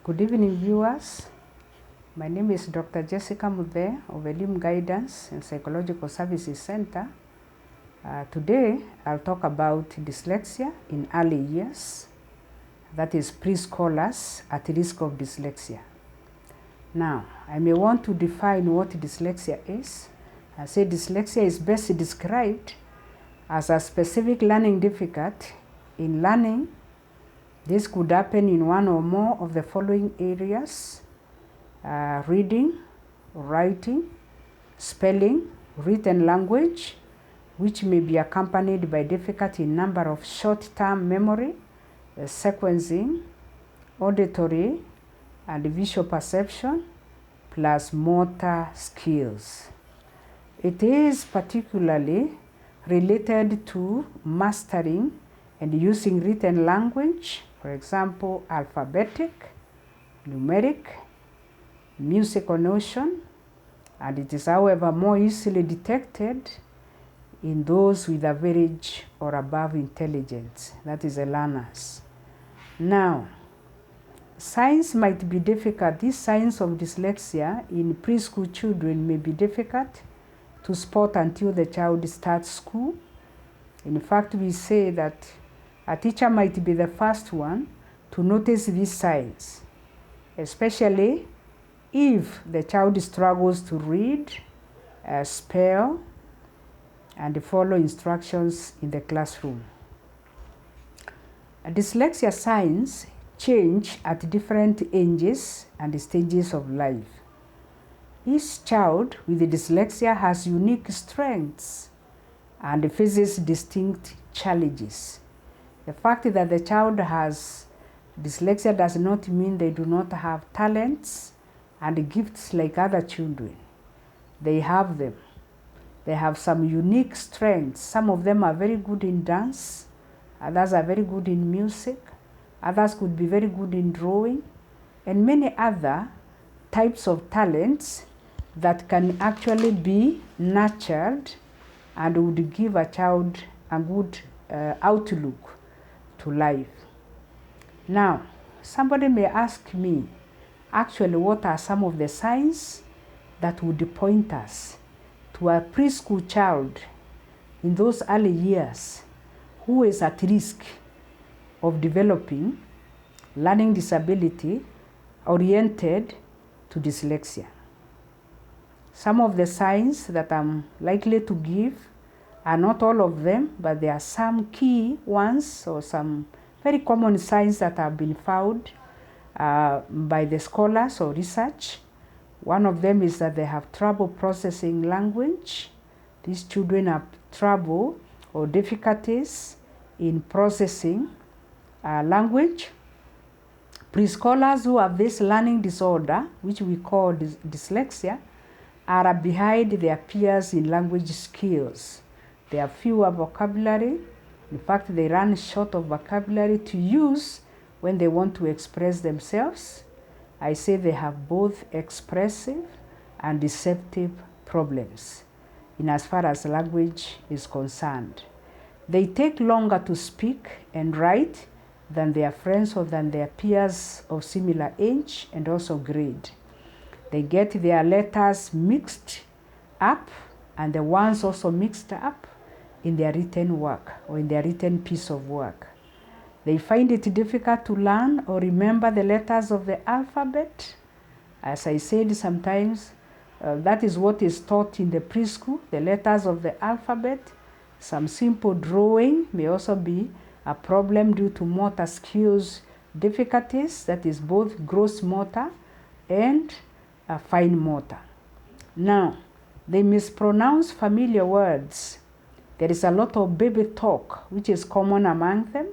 Good evening, viewers. My name is Dr. Jessica Muthe of Elim Guidance and Psychological Services Center. Today, I'll talk about dyslexia in early years, that is preschoolers at risk of dyslexia. Now, I may want to define what dyslexia is. I say dyslexia is best described as a specific learning difficulty in learning. This could happen in one or more of the following areas: reading, writing, spelling, written language, which may be accompanied by difficulty in number of short-term memory, sequencing, auditory and visual perception, plus motor skills. It is particularly related to mastering and using written language, for example, alphabetic, numeric, musical notion, and it is, however, more easily detected in those with average or above intelligence, that is, the learners. Now, signs might be difficult. These signs of dyslexia in preschool children may be difficult to spot until the child starts school. In fact, we say that a teacher might be the first one to notice these signs, especially if the child struggles to read, spell, and follow instructions in the classroom. Dyslexia signs change at different ages and stages of life. Each child with dyslexia has unique strengths and faces distinct challenges. The fact that the child has dyslexia does not mean they do not have talents and gifts like other children. They have them. They have some unique strengths. Some of them are very good in dance, others are very good in music, others could be very good in drawing, and many other types of talents that can actually be nurtured and would give a child a good outlook to life. Now, somebody may ask me, actually, what are some of the signs that would point us to a preschool child in those early years who is at risk of developing learning disability oriented to dyslexia? Some of the signs that I'm likely to give are not all of them, but there are some key ones or some very common signs that have been found by the scholars or research. One of them is that they have trouble processing language. These children have trouble or difficulties in processing language. Preschoolers who have this learning disorder, which we call dyslexia, are behind their peers in language skills. They have fewer vocabulary. In fact, they run short of vocabulary to use when they want to express themselves. I say they have both expressive and deceptive problems in as far as language is concerned. They take longer to speak and write than their friends or than their peers of similar age and also grade. They get their letters mixed up and the ones also mixed up in their written work or in their written piece of work. They find it difficult to learn or remember the letters of the alphabet. As I said, sometimes that is what is taught in the preschool, the letters of the alphabet. Some simple drawing may also be a problem due to motor skills difficulties, that is both gross motor and fine motor. Now, they mispronounce familiar words. There is a lot of baby talk, which is common among them.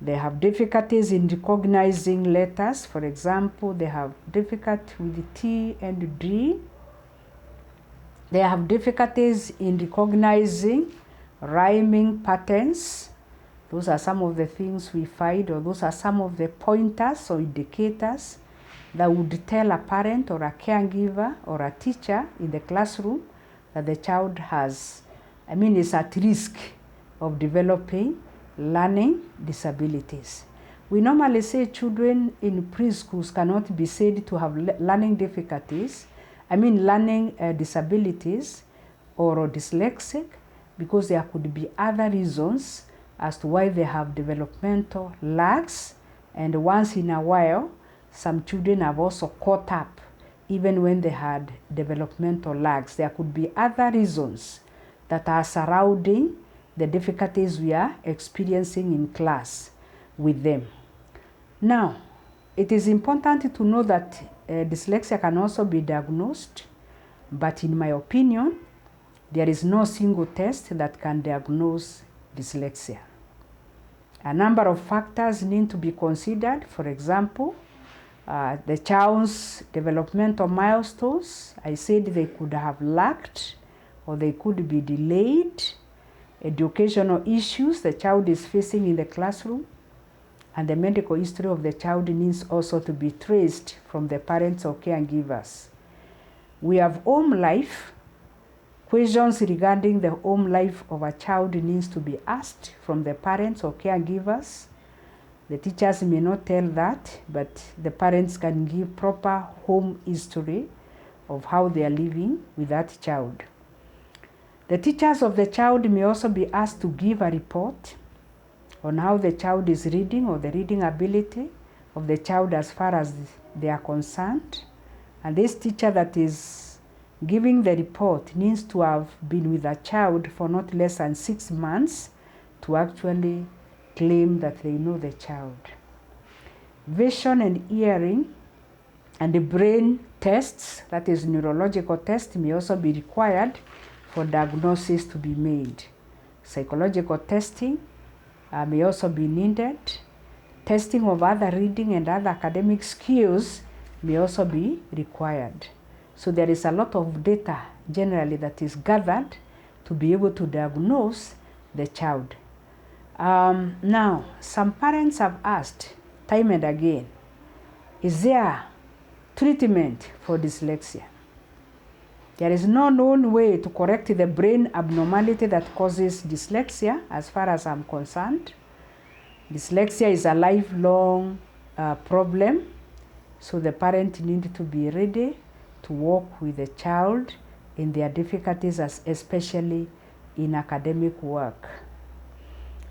They have difficulties in recognizing letters. For example, they have difficulty with T and D. They have difficulties in recognizing rhyming patterns. Those are some of the things we find, or those are some of the pointers or indicators that would tell a parent or a caregiver or a teacher in the classroom that the child is at risk of developing learning disabilities. We normally say children in preschools cannot be said to have learning difficulties, learning disabilities or dyslexic, because there could be other reasons as to why they have developmental lags. And once in a while, some children have also caught up even when they had developmental lags. There could be other reasons that are surrounding the difficulties we are experiencing in class with them. Now, it is important to know that dyslexia can also be diagnosed, but in my opinion, there is no single test that can diagnose dyslexia. A number of factors need to be considered. For example, the child's developmental milestones. I said they could have lacked or they could be delayed. Educational issues the child is facing in the classroom, and the medical history of the child needs also to be traced from the parents or caregivers. We have home life. Questions regarding the home life of a child needs to be asked from the parents or caregivers. The teachers may not tell that, but the parents can give proper home history of how they are living with that child. The teachers of the child may also be asked to give a report on how the child is reading or the reading ability of the child as far as they are concerned. And this teacher that is giving the report needs to have been with a child for not less than 6 months to actually claim that they know the child. Vision and hearing and the brain tests, that is neurological tests, may also be required for diagnosis to be made. Psychological testing may also be needed. Testing of other reading and other academic skills may also be required. So there is a lot of data generally that is gathered to be able to diagnose the child. Now, some parents have asked time and again, is there treatment for dyslexia? There is no known way to correct the brain abnormality that causes dyslexia as far as I'm concerned. Dyslexia is a lifelong problem, so the parent needs to be ready to work with the child in their difficulties, especially in academic work.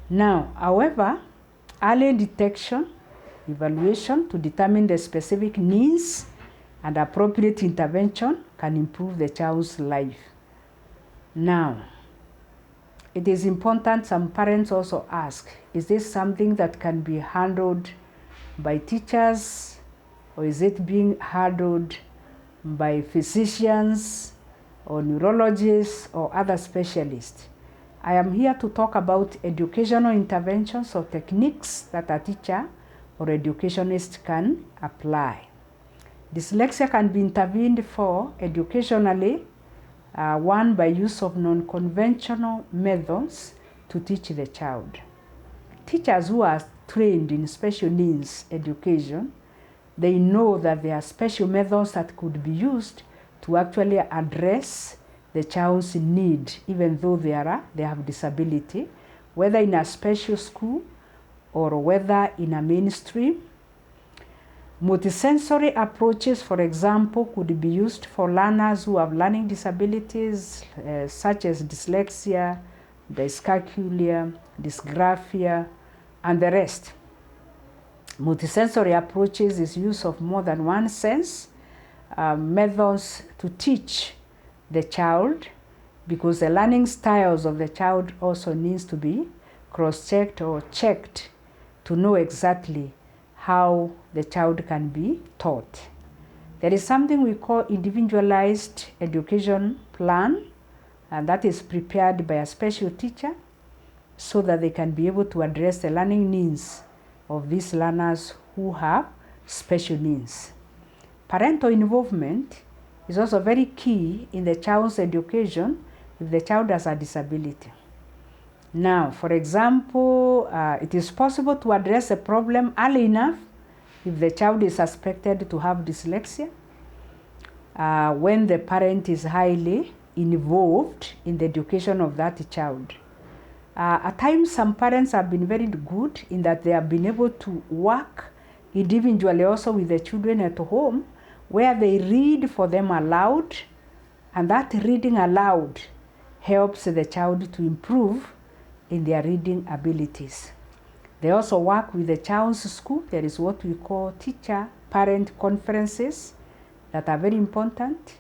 Now, however, early detection, evaluation to determine the specific needs and appropriate intervention can improve the child's life. Now, it is important, some parents also ask, is this something that can be handled by teachers, or is it being handled by physicians or neurologists or other specialists? I am here to talk about educational interventions or techniques that a teacher or educationist can apply. Dyslexia can be intervened for educationally, one by use of non-conventional methods to teach the child. Teachers who are trained in special needs education, they know that there are special methods that could be used to actually address the child's need, even though they have disability, whether in a special school or whether in a mainstream. Multisensory approaches, for example, could be used for learners who have learning disabilities such as dyslexia, dyscalculia, dysgraphia, and the rest. Multisensory approaches is use of more than one sense methods to teach the child, because the learning styles of the child also needs to be cross-checked or checked to know exactly how the child can be taught. There is something we call individualized education plan, and that is prepared by a special teacher so that they can be able to address the learning needs of these learners who have special needs. Parental involvement is also very key in the child's education if the child has a disability. Now, for example, it is possible to address a problem early enough if the child is suspected to have dyslexia, when the parent is highly involved in the education of that child. At times, some parents have been very good in that they have been able to work individually also with the children at home, where they read for them aloud, and that reading aloud helps the child to improve in their reading abilities. They also work with the child's school. There is what we call teacher-parent conferences that are very important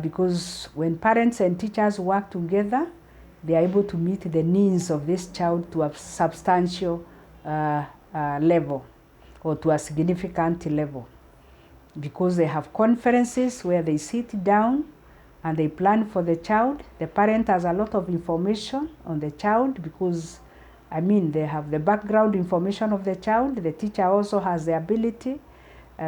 because when parents and teachers work together, they are able to meet the needs of this child to a substantial level or to a significant level. Because they have conferences where they sit down and they plan for the child. The parent has a lot of information on the child because, they have the background information of the child. The teacher also has the ability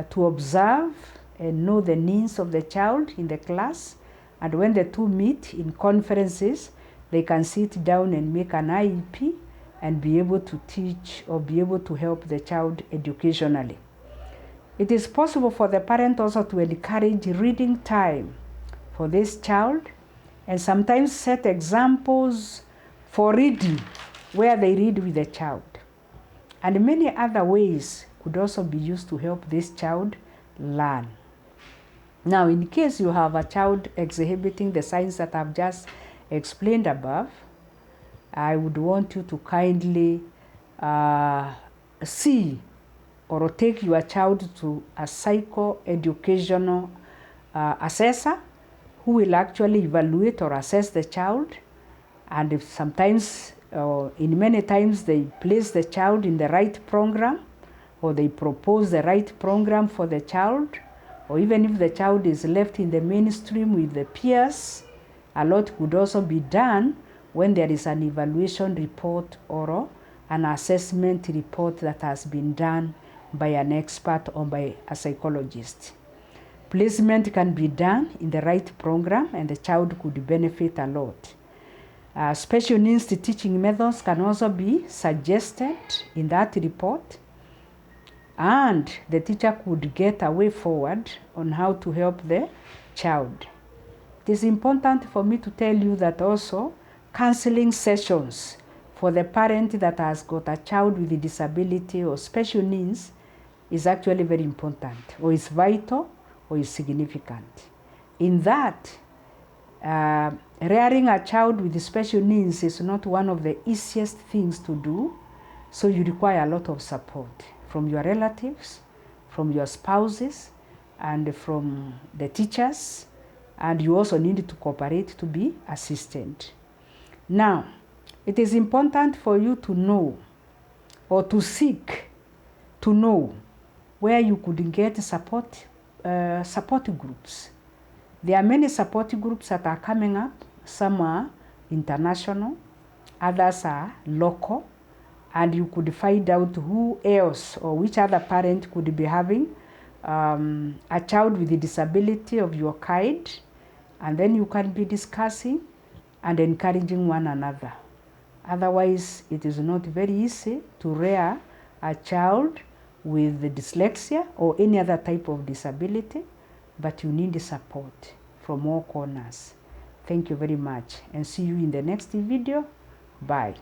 to observe and know the needs of the child in the class. And when the two meet in conferences, they can sit down and make an IEP and be able to teach or be able to help the child educationally. It is possible for the parent also to encourage reading time for this child and sometimes set examples for reading where they read with the child. And many other ways could also be used to help this child learn. Now, in case you have a child exhibiting the signs that I've just explained above, I would want you to kindly see or take your child to a psycho-educational assessor who will actually evaluate or assess the child. And if sometimes, in many times, they place the child in the right program, or they propose the right program for the child, or even if the child is left in the mainstream with the peers, a lot could also be done when there is an evaluation report or an assessment report that has been done by an expert or by a psychologist. Placement can be done in the right program and the child could benefit a lot. Special needs teaching methods can also be suggested in that report, and the teacher could get a way forward on how to help the child. It is important for me to tell you that also counseling sessions for the parent that has got a child with a disability or special needs is actually very important, or is vital, or is significant. In that, rearing a child with special needs is not one of the easiest things to do, so you require a lot of support from your relatives, from your spouses, and from the teachers, and you also need to cooperate to be assisted. Now, it is important for you to know or to seek to know where you could get support groups. There are many support groups that are coming up. Some are international, others are local, and you could find out who else or which other parent could be having a child with a disability of your kind, and then you can be discussing and encouraging one another. Otherwise, it is not very easy to rear a child with dyslexia or any other type of disability, but you need support from all corners. Thank you very much and see you in the next video. Bye.